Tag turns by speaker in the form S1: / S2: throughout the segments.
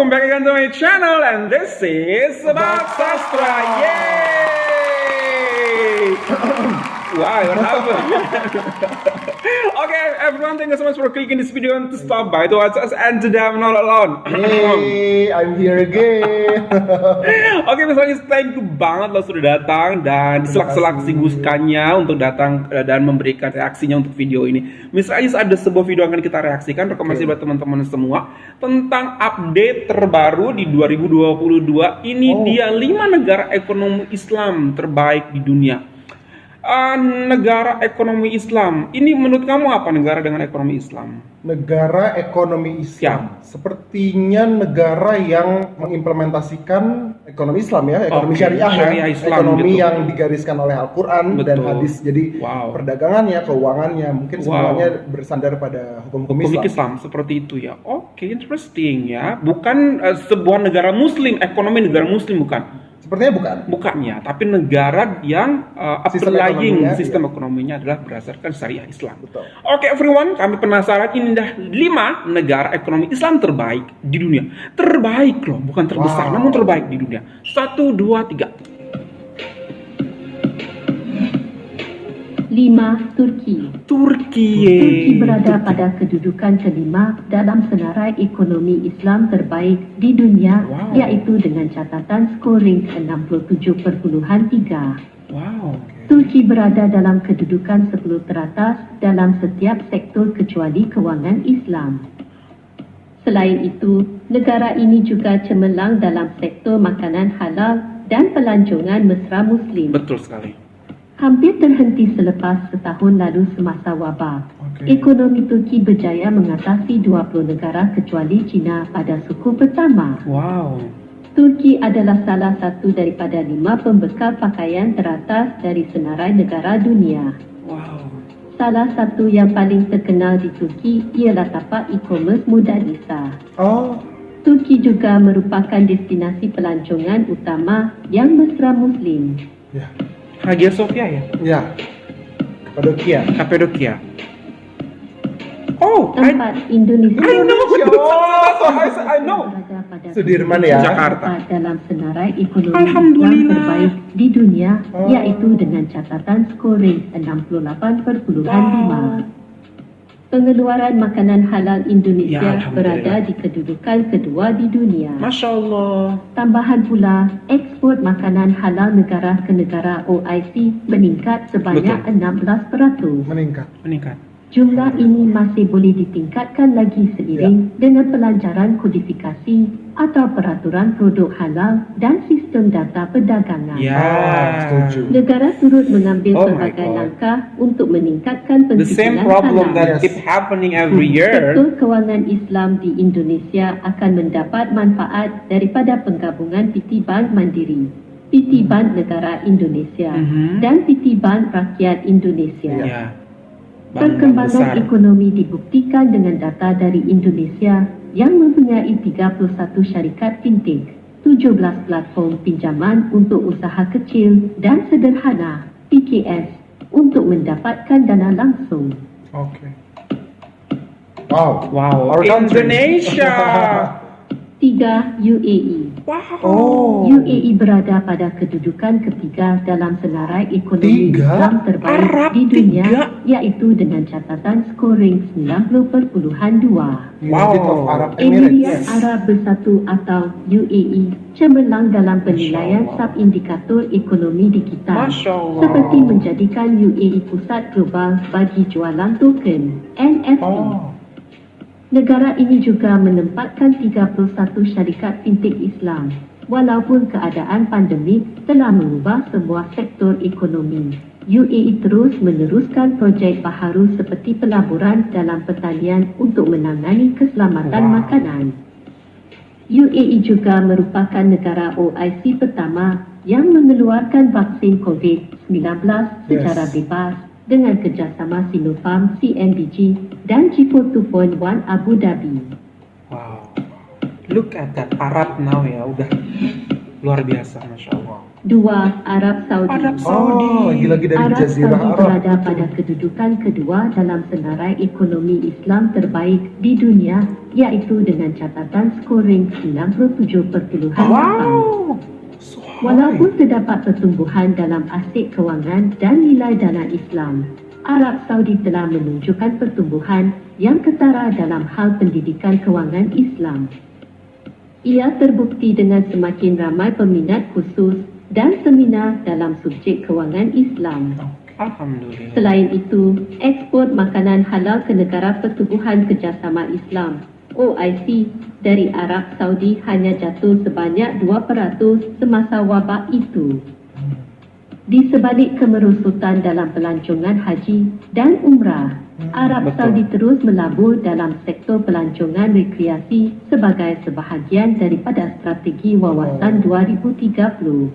S1: welcome back again to my channel, and this is Sebab Sastra. Yay! Wow, what happened? Okay, everyone, thank you so much for clicking this video and to stop by to watch us, and today I'm not alone.
S2: Hey, I'm here again.
S1: Oke, misalnya thank you banget lo sudah datang dan selak-selak kesibukannya untuk datang dan memberikan reaksinya untuk video ini. Misalnya ada sebuah video yang akan kita reaksikan, rekomendasi buat teman-teman semua tentang update terbaru di 2022. Ini dia 5 negara ekonomi Islam terbaik di dunia. Negara ekonomi Islam. Ini menurut kamu apa negara dengan ekonomi Islam?
S2: Negara ekonomi Islam. Sepertinya negara yang mengimplementasikan ekonomi Islam ya, ekonomi syariah
S1: Islam,
S2: ekonomi
S1: betul.
S2: yang digariskan oleh Al-Quran dan hadis. Jadi perdagangannya, keuangannya mungkin semuanya bersandar pada hukum
S1: Islam. Seperti itu ya. Oke, interesting ya. Bukan sebuah negara Muslim, ekonomi negara Muslim bukan.
S2: Sepertinya bukan.
S1: Bukannya, tapi negara yang sistem ekonominya adalah berdasarkan syariah Islam.
S2: Betul.
S1: Oke, everyone, kami penasaran ini dah 5 negara ekonomi Islam terbaik di dunia. Terbaik loh, bukan terbesar, namun terbaik di dunia. 1, 2, 3.
S3: 5. Turki berada pada kedudukan kelima dalam senarai ekonomi Islam terbaik di dunia, yaitu dengan catatan scoring 67.3. Turki berada dalam kedudukan 10 teratas dalam setiap sektor kecuali kewangan Islam. Selain itu, negara ini juga cemerlang dalam sektor makanan halal dan pelancongan mesra Muslim.
S1: Betul sekali.
S3: Hampir terhenti selepas setahun lalu semasa wabak. Ekonomi Turki berjaya mengatasi 20 negara kecuali China pada suku pertama. Turki adalah salah satu daripada 5 pembekal pakaian teratas dari senarai negara dunia. Salah satu yang paling terkenal di Turki ialah tapak e-commerce Mudah Disa. Turki juga merupakan destinasi pelancongan utama yang mesra Muslim.
S1: Hagia Sophia ya?
S2: Ya.
S1: Kapadokia.
S3: Tempat Indonesia.
S1: I know.
S2: Sudirman ya.
S1: Jakarta.
S3: Dalam senarai ekonomi Islam terbaik di dunia, yaitu dengan catatan scoring 68.5. Pengeluaran makanan halal Indonesia berada di kedudukan kedua di dunia.
S1: Masya Allah.
S3: Tambahan pula, ekspor makanan halal negara ke negara OIC meningkat sebanyak 16%.
S2: Meningkat.
S3: Jumlah ini masih boleh ditingkatkan lagi seiring dengan pelancaran kodifikasi atau peraturan produk halal dan sistem data perdagangan.
S2: Setuju.
S3: Negara turut mengambil pelbagai langkah untuk meningkatkan pensibulan halal.
S1: Keep happening every year.
S3: Sektor kewangan Islam di Indonesia akan mendapat manfaat daripada penggabungan PT Bank Mandiri, PT Bank Negara Indonesia, dan PT Bank Rakyat Indonesia. Perkembangan ekonomi dibuktikan dengan data dari Indonesia yang mempunyai 31 syarikat fintech, 17 platform pinjaman untuk usaha kecil dan sederhana (PKS) untuk mendapatkan dana langsung.
S2: Wow.
S1: Indonesia.
S3: 3. UAE. UAE berada pada kedudukan ketiga dalam senarai ekonomi Islam terbaik di dunia, yaitu dengan catatan scoring 90.2. Emirat Arab Bersatu atau UAE cemerlang dalam penilaian sub-indikator ekonomi digital, seperti menjadikan UAE pusat global bagi jualan token NFT. Negara ini juga menempatkan 31 syarikat fintech Islam, walaupun keadaan pandemik telah mengubah semua sektor ekonomi. UAE terus meneruskan projek baharu seperti pelaburan dalam pertanian untuk menangani keselamatan makanan. UAE juga merupakan negara OIC pertama yang mengeluarkan vaksin COVID-19 secara bebas dengan kerjasama Sinopharm, CNBG dan G4 2.1 Abu Dhabi.
S1: Look at that Arab now ya, udah luar biasa, Masya Allah.
S3: 2. Arab Saudi.
S1: Arab Saudi.
S2: Lagi-lagi dari
S3: Arab
S2: Jazirah
S3: Saudi
S2: Arab.
S3: berada pada kedudukan kedua dalam senarai ekonomi Islam terbaik di dunia, iaitu dengan catatan scoring 97.8.
S1: Wow.
S3: Walaupun terdapat pertumbuhan dalam aset kewangan dan nilai dana Islam, Arab Saudi telah menunjukkan pertumbuhan yang ketara dalam hal pendidikan kewangan Islam. Ia terbukti dengan semakin ramai peminat khusus dan seminar dalam subjek kewangan Islam.
S1: Alhamdulillah.
S3: Selain itu, ekspor makanan halal ke negara Pertubuhan Kerjasama Islam (OIC) dari Arab Saudi hanya jatuh sebanyak 2% semasa wabak itu. Di sebalik kemerosotan dalam pelancongan haji dan umrah, Arab
S1: Betul.
S3: Saudi terus melabur dalam sektor pelancongan rekreasi sebagai sebahagian daripada strategi wawasan 2030.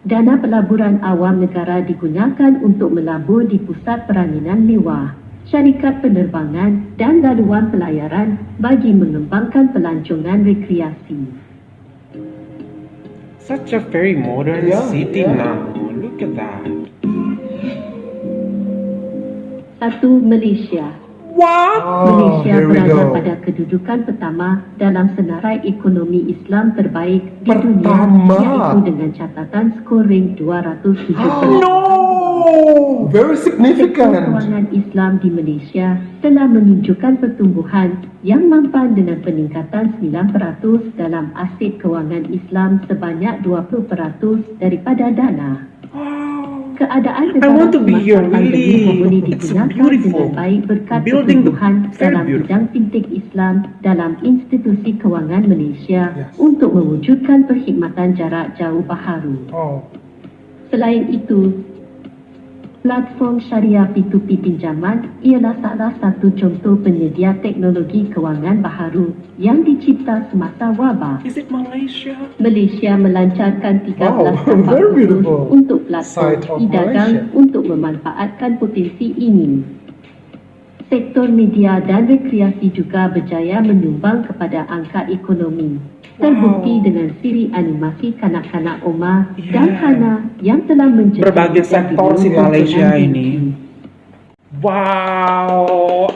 S3: Dana pelaburan awam negara digunakan untuk melabur di pusat peranian mewah, syarikat penerbangan dan laluan pelayaran bagi mengembangkan pelancongan rekreasi.
S1: Such a very modern
S2: Yeah,
S1: city
S2: yeah.
S1: now. Look at that.
S3: 1. Malaysia.
S1: Wow.
S3: Malaysia
S2: here we
S3: berada
S2: go.
S3: pada kedudukan pertama dalam senarai ekonomi Islam terbaik di dunia,
S2: Pertama.
S3: iaitu dengan catatan scoring 207.
S1: No.
S2: Very
S3: Sektor
S2: significant.
S3: kewangan Islam di Malaysia telah menunjukkan pertumbuhan yang mampan dengan peningkatan 9% dalam aset kewangan Islam sebanyak 20% daripada dana. Keadaan
S1: I want to be here,
S3: semasa pandemi
S1: really.
S3: boleh
S1: It's
S3: digunakan
S1: beautiful.
S3: dengan baik berkat
S1: Building the-
S3: pertumbuhan
S1: very
S3: dalam
S1: beautiful.
S3: bidang fintech Islam dalam institusi kewangan Malaysia
S2: Yes.
S3: untuk mewujudkan perkhidmatan jarak jauh baharu.
S2: Oh,
S3: Selain itu, platform syariah P2P pinjaman ialah salah satu contoh penyedia teknologi kewangan baharu yang dicipta semasa wabak.
S1: Is it Malaysia?
S3: Malaysia melancarkan 13
S2: Wow,
S3: tapak
S2: very
S3: khusus
S2: beautiful.
S3: untuk platform
S2: Side of
S3: e-dagang
S2: Malaysia.
S3: untuk memanfaatkan potensi ini. Sektor media dan rekreasi juga berjaya menyumbang kepada angka ekonomi. Terbukti dengan siri animasi kanak-kanak Omar dan
S1: Yeah.
S3: Hana yang telah menjadi
S1: Berbagai sektor si Malaysia ini. Wow.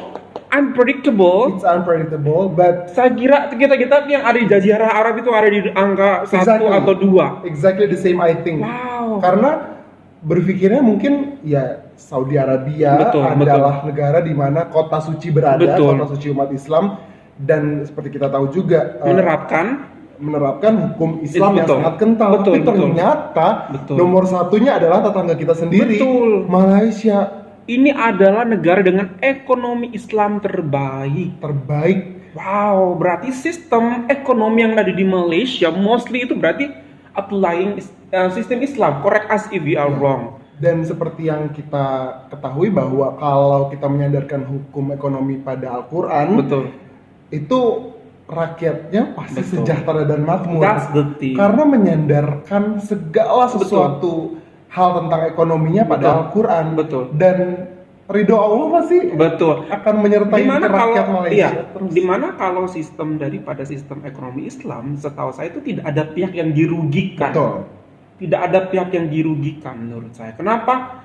S1: Unpredictable.
S2: it's unpredictable, but
S1: Saya kira kita yang ada di Jazirah Arab itu ada di angka 1
S2: Exactly.
S1: atau 2.
S2: exactly the same I think.
S1: Wow.
S2: Karena berpikirnya mungkin ya Saudi Arabia
S1: Betul,
S2: adalah negara di mana kota suci berada,
S1: Betul.
S2: kota suci umat Islam, dan seperti kita tahu juga menerapkan hukum Islam yang
S1: Betul.
S2: sangat kental.
S1: Betul,
S2: Tapi
S1: betul.
S2: ternyata
S1: Betul.
S2: nomor satunya adalah tetangga kita sendiri,
S1: Betul.
S2: Malaysia.
S1: Ini adalah negara dengan ekonomi Islam terbaik.
S2: Terbaik.
S1: Wow, berarti sistem ekonomi yang ada di Malaysia mostly itu berarti applying sistem Islam. Correct us if we are wrong.
S2: Dan seperti yang kita ketahui bahwa kalau kita menyandarkan hukum ekonomi pada Al-Quran,
S1: Betul.
S2: itu rakyatnya pasti
S1: Betul.
S2: sejahtera dan makmur.
S1: That's the thing.
S2: Karena menyandarkan segala sesuatu hal tentang ekonominya pada
S1: Betul.
S2: Al-Quran.
S1: Betul.
S2: Dan ridho Allah pasti
S1: Betul.
S2: akan menyertai
S1: Dimana
S2: rakyat
S1: kalau
S2: Malaysia.
S1: iya, dimana kalau sistem daripada sistem ekonomi Islam, setahu saya itu tidak ada pihak yang dirugikan.
S2: Betul.
S1: Tidak ada pihak yang dirugikan menurut saya. Kenapa?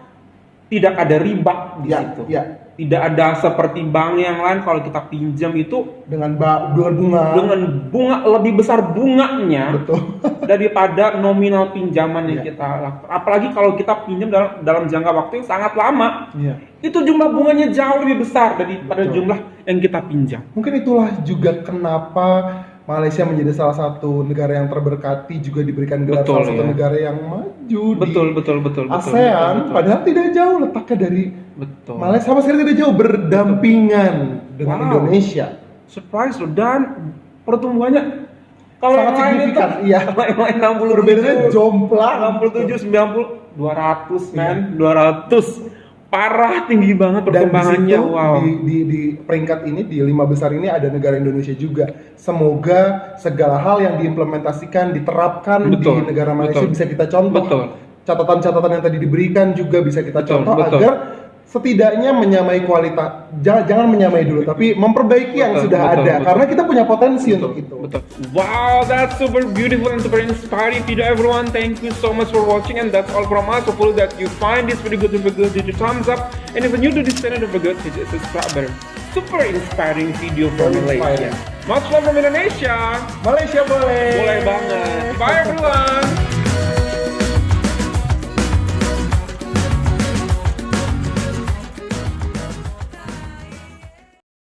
S1: Tidak ada riba di
S2: Ya,
S1: situ.
S2: ya.
S1: Tidak ada seperti bank yang lain kalau kita pinjam itu
S2: Dengan bunga.
S1: dengan bunga lebih besar bunganya
S2: Betul.
S1: daripada nominal pinjaman yang
S2: Iya.
S1: kita lakukan. Apalagi kalau kita pinjam dalam jangka waktu yang sangat lama.
S2: Iya.
S1: Itu jumlah bunganya jauh lebih besar daripada
S2: Betul.
S1: jumlah yang kita pinjam.
S2: Mungkin itulah juga kenapa Malaysia menjadi salah satu negara yang terberkati, juga diberikan gelar
S1: Betul,
S2: salah satu
S1: ya.
S2: negara yang maju
S1: Betul,
S2: di
S1: betul.
S2: ASEAN.
S1: betul.
S2: Padahal tidak jauh letaknya dari
S1: Betul.
S2: Malaysia, sama sekali tidak jauh, berdampingan dengan
S1: Wow.
S2: Indonesia.
S1: Surprise loh, dan pertumbuhannya kalau
S2: Sangat
S1: yang lain itu
S2: signifikan, iya.
S1: kalau yang lain 60
S2: Perbedaannya jomplang.
S1: 67 90 200 men 200 parah tinggi banget
S2: Dan di
S1: perkembangannya.
S2: situ,
S1: Wow.
S2: di peringkat ini, di 5 besar ini ada negara Indonesia juga. Semoga segala hal yang diimplementasikan, diterapkan
S1: Betul,
S2: di negara Malaysia
S1: betul.
S2: bisa kita contoh.
S1: Betul.
S2: Catatan-catatan yang tadi diberikan juga bisa kita
S1: Betul,
S2: contoh
S1: betul.
S2: agar setidaknya menyamai kualitas, jangan menyamai dulu, tapi memperbaiki yang sudah ada, karena kita punya potensi untuk itu.
S1: Betul. Wow, that's super beautiful and super inspiring video, everyone. Thank you so much for watching, and that's all from us. Hopefully that you find this video good, hit the thumbs up, and if you're new to this channel, don't forget to hit subscribe. Super inspiring video from Malaysia. Much love from Indonesia.
S2: Malaysia boleh.
S1: Boleh banget. Bye everyone.